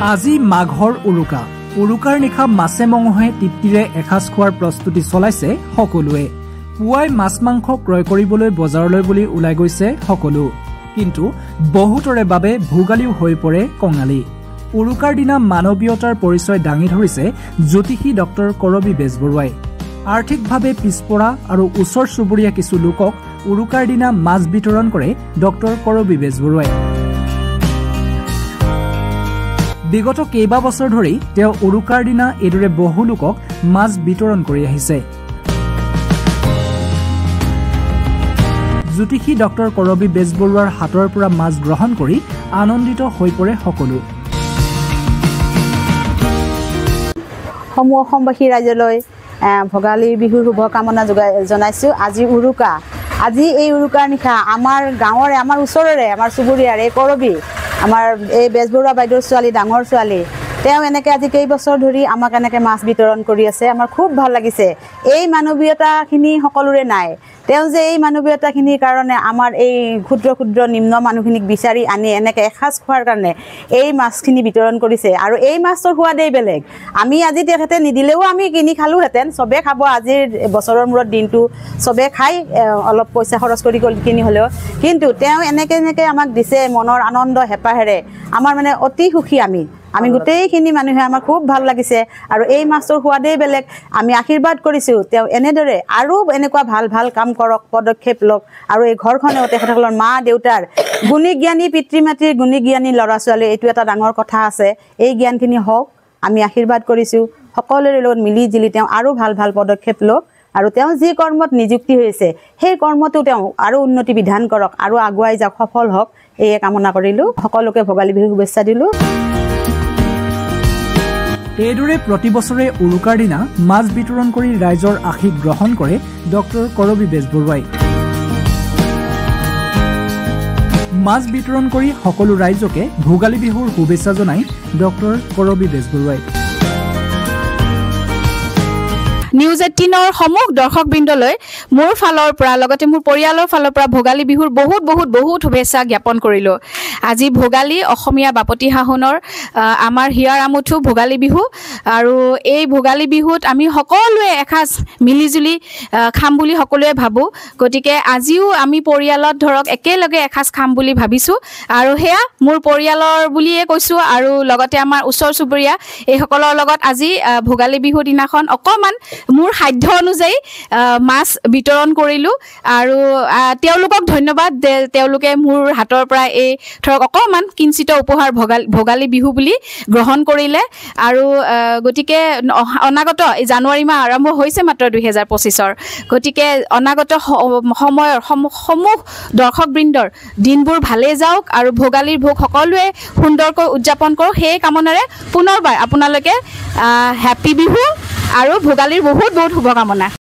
আজি মাঘৰ উৰুকা উৰুকাৰ নিশা মাছে মঙহে তৃপ্তিৰে এসাজ খোৱাৰ প্ৰস্তুতি চলাইছে সকলোৱে পুৱাই মাছ মাংস ক্ৰয় কৰিবলৈ বজাৰলৈ বুলি ওলাই গৈছে সকলো কিন্তু বহুতৰে বাবে ভোগালীও হৈ পৰে কঙালী উৰুকাৰ দিনা মানৱীয়তাৰ পৰিচয় দাঙি ধৰিছে জ্যোতিষী ডক্টৰ কৰবী বেজবৰুৱাই আৰ্থিকভাৱে পিছপৰা আৰু ওচৰ চুবুৰীয়া কিছু লোকক উৰুকাৰ দিনা মাছ বিতৰণ কৰে ডক্টৰ কৰবী বেজবৰুৱাই বিগত কেইবা বছৰ ধৰি তেওঁ উৰুকাৰ দিনা এদৰে বহু লোকক মাছ বিতৰণ কৰি আহিছে জ্যোতিষী ডক্টৰ কৰবী বেজবৰুৱাৰ হাতৰ পৰা মাছ গ্ৰহণ কৰি আনন্দিত হৈ পৰে সকলো সমূহ অসমবাসী ৰাইজলৈ ভোগালী বিহুৰ শুভকামনা জনাইছো আজি উৰুকা আজি এই উৰুকাৰ নিশা আমাৰ গাঁৱৰে আমাৰ ওচৰৰে আমাৰ চুবুৰীয়াৰ এই কৰবী আমাৰ এই বেজবৰুৱা বাইদেউৰ ছোৱালী ডাঙৰ ছোৱালী তেওঁ এনেকৈ আজি কেইবছৰ ধৰি আমাক এনেকৈ মাছ বিতৰণ কৰি আছে আমাৰ খুব ভাল লাগিছে এই মানৱীয়তাখিনি সকলোৰে নাই তেওঁ যে এই মানৱীয়তাখিনিৰ কাৰণে আমাৰ এই ক্ষুদ্ৰ ক্ষুদ্ৰ নিম্ন মানুহখিনিক বিচাৰি আনি এনেকৈ এসাজ খোৱাৰ কাৰণে এই মাছখিনি বিতৰণ কৰিছে আৰু এই মাছৰ সোৱাদেই বেলেগ আমি আজি তেখেতে নিদিলেও আমি কিনি খালোহেঁতেন চবে খাব আজিৰ বছৰৰ মূৰত দিনটো চবে খাই অলপ পইচা খৰচ কৰি কিনি হ'লেও কিন্তু তেওঁ এনেকৈ আমাক দিছে মনৰ আনন্দ হেঁপাহেৰে আমাৰ মানে অতি সুখী আমি গোটেইখিনি মানুহে আমাৰ খুব ভাল লাগিছে আৰু এই মাছৰ সোৱাদেই বেলেগ আমি আশীৰ্বাদ কৰিছোঁ তেওঁ এনেদৰে আৰু এনেকুৱা ভাল ভাল কাম কৰক পদক্ষেপ লওক আৰু এই ঘৰখনেও তেখেতসকলৰ মা দেউতাৰ গুণী জ্ঞানী পিতৃ মাতৃৰ গুণী জ্ঞানী ল'ৰা ছোৱালী এইটো এটা ডাঙৰ কথা আছে এই জ্ঞানখিনি হওক আমি আশীৰ্বাদ কৰিছোঁ সকলোৰে লগত মিলি জুলি তেওঁ আৰু ভাল ভাল পদক্ষেপ লওক আৰু তেওঁ যি কৰ্মত নিযুক্তি হৈছে সেই কৰ্মটো তেওঁ আৰু উন্নতি বিধান কৰক আৰু আগুৱাই যাওক সফল হওক এই কামনা কৰিলোঁ সকলোকে ভোগালী বিহুৰ শুভেচ্ছা দিলোঁ এইদৰে প্ৰতি বছৰে উৰুকাৰ দিনা মাছ বিতৰণ কৰি ৰাইজৰ আশীষ গ্ৰহণ কৰে ডক্টৰ কৰবী বেজবৰুৱাই মাছ বিতৰণ কৰি সকলো ৰাইজকে ভোগালী বিহুৰ শুভেচ্ছা জনাই ডক্টৰ কৰবী বেজবৰুৱাই নিউজ 18ৰ সমূহ দৰ্শকবৃন্দলৈ মোৰ ফালৰ পৰা লগতে মোৰ পৰিয়ালৰ ফালৰ পৰা ভোগালী বিহুৰ বহুত শুভেচ্ছা জ্ঞাপন কৰিলোঁ আজি ভোগালী অসমীয়া বাপতি সাহোনৰ আমাৰ হিয়াৰ আমঠু ভোগালী বিহু আৰু এই ভোগালী বিহুত আমি সকলোৱে এসাজ মিলিজুলি খাম বুলি সকলোৱে ভাবোঁ গতিকে আজিও আমি পৰিয়ালত ধৰক একেলগে এসাজ খাম বুলি ভাবিছোঁ আৰু সেয়া মোৰ পৰিয়ালৰ বুলিয়ে কৈছোঁ আৰু লগতে আমাৰ ওচৰ চুবুৰীয়া এইসকলৰ লগত আজি ভোগালী বিহুৰ দিনাখন অকণমান মোৰ সাধ্য অনুযায়ী মাছ বিতৰণ কৰিলোঁ আৰু তেওঁলোকক ধন্যবাদ তেওঁলোকে মোৰ হাতৰ পৰা এই ধৰক অকণমান কিঞ্চিত উপহাৰ ভোগালী বিহু বুলি গ্ৰহণ কৰিলে আৰু গতিকে অনাগত জানুৱাৰী মাহ আৰম্ভ হৈছে মাত্ৰ 2025ৰ গতিকে অনাগত সময়ৰ সমূহ দৰ্শকবৃন্দৰ দিনবোৰ ভালেই যাওক আৰু ভোগালীৰ ভোগ সকলোৱে সুন্দৰকৈ উদযাপন কৰক সেই কামনাৰে পুনৰবাৰ আপোনালোকে হেপী বিহু আৰু ভোগালীৰ বহুত শুভকামনা